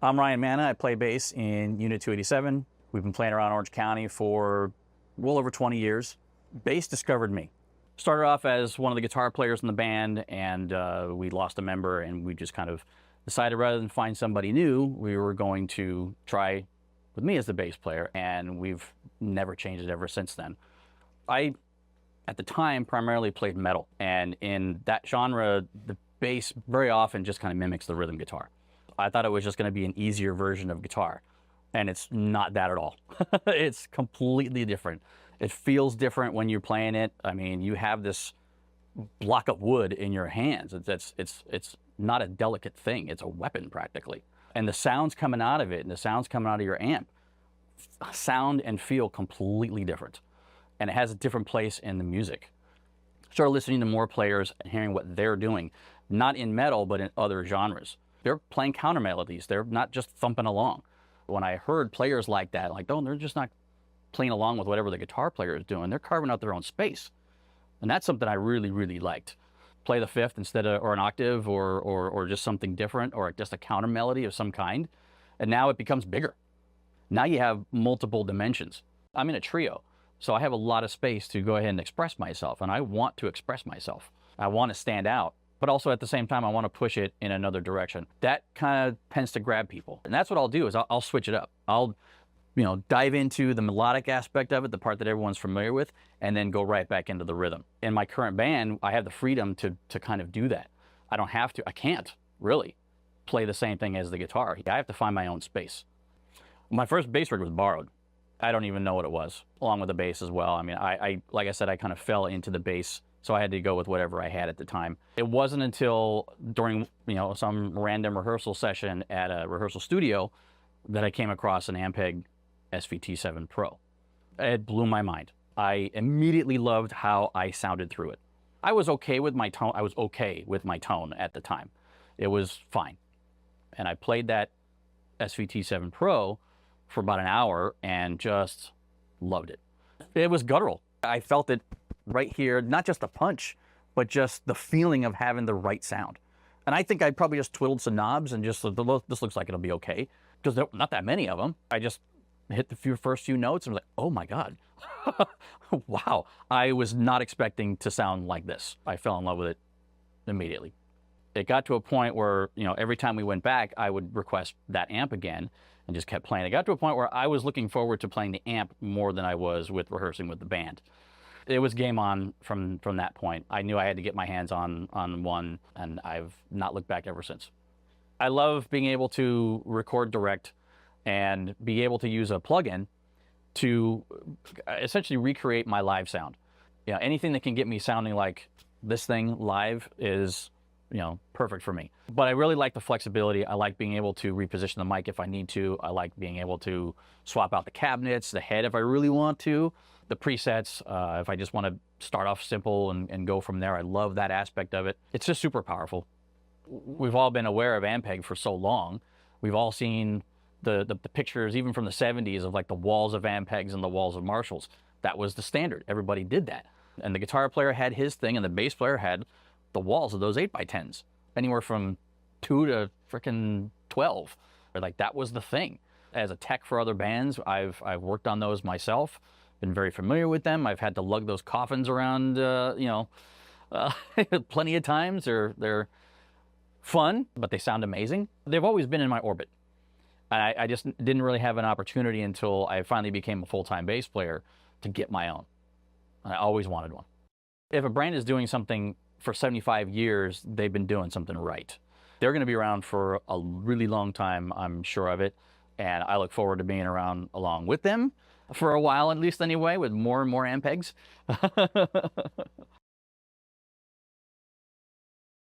I'm Ryan Manna. I play bass in Unit 287. We've been playing around Orange County for well over 20 years. Bass discovered me. Started off as one of the guitar players in the band, and we lost a member, and we just kind of decided rather than find somebody new, we were going to try with me as the bass player, and we've never changed it ever since then. I, at the time, primarily played metal, and in that genre, the bass very often just kind of mimics the rhythm guitar. I thought it was just going to be an easier version of guitar, and it's not that at all. It's completely different. It feels different when you're playing it. I mean, you have this block of wood in your hands. It's not a delicate thing. It's a weapon practically. And the sounds coming out of it and the sounds coming out of your amp sound and feel completely different. And it has a different place in the music. Started listening to more players and hearing what they're doing, not in metal, but in other genres. They're playing counter melodies. They're not just thumping along. When I heard players like that, like, oh, they're just not playing along with whatever the guitar player is doing. They're carving out their own space. And that's something I really, really liked. Play the fifth instead of, or an octave, or just something different, or just a counter melody of some kind. And now it becomes bigger. Now you have multiple dimensions. I'm in a trio, so I have a lot of space to go ahead and express myself, and I want to express myself. I want to stand out, but also at the same time, I want to push it in another direction. That kind of tends to grab people. And that's what I'll do is I'll switch it up. I'll dive into the melodic aspect of it, the part that everyone's familiar with, and then go right back into the rhythm. In my current band, I have the freedom to kind of do that. I don't have to, I can't really play the same thing as the guitar. I have to find my own space. My first bass rig was borrowed. I don't even know what it was, along with the bass as well. I mean, like I said, I kind of fell into the bass, so I had to go with whatever I had at the time. It wasn't until during some random rehearsal session at a rehearsal studio that I came across an Ampeg 75th Pro. It blew my mind. I immediately loved how I sounded through it. I was okay with my tone. I was okay with my tone at the time. It was fine. And I played that SVT7 Pro for about an hour and just loved it. It was guttural. I felt it right here, not just the punch, but just the feeling of having the right sound. And I think I probably just twiddled some knobs and just, this looks like it'll be okay, because there are not that many of them. I just hit the first few notes and was like, oh my God, wow. I was not expecting to sound like this. I fell in love with it immediately. It got to a point where, every time we went back, I would request that amp again and just kept playing. It got to a point where I was looking forward to playing the amp more than I was with rehearsing with the band. It was game on from that point. I knew I had to get my hands on one, and I've not looked back ever since. I love being able to record direct and be able to use a plugin to essentially recreate my live sound. Anything that can get me sounding like this thing live is, perfect for me. But I really like the flexibility. I like being able to reposition the mic if I need to. I like being able to swap out the cabinets, the head if I really want to, the presets, if I just want to start off simple and go from there. I love that aspect of it. It's just super powerful. We've all been aware of Ampeg for so long. We've all seen the pictures, even from the 70s, of like the walls of Ampegs and the walls of Marshalls. That was the standard. Everybody did that. And the guitar player had his thing, and the bass player had the walls of those 8x10s, anywhere from 2 to freaking 12. Like, that was the thing. As a tech for other bands, I've worked on those myself, been very familiar with them. I've had to lug those coffins around, plenty of times. They're fun, but they sound amazing. They've always been in my orbit. I just didn't really have an opportunity until I finally became a full-time bass player to get my own. And I always wanted one. If a brand is doing something for 75 years, they've been doing something right. They're going to be around for a really long time, I'm sure of it. And I look forward to being around along with them for a while, at least anyway, with more and more Ampegs.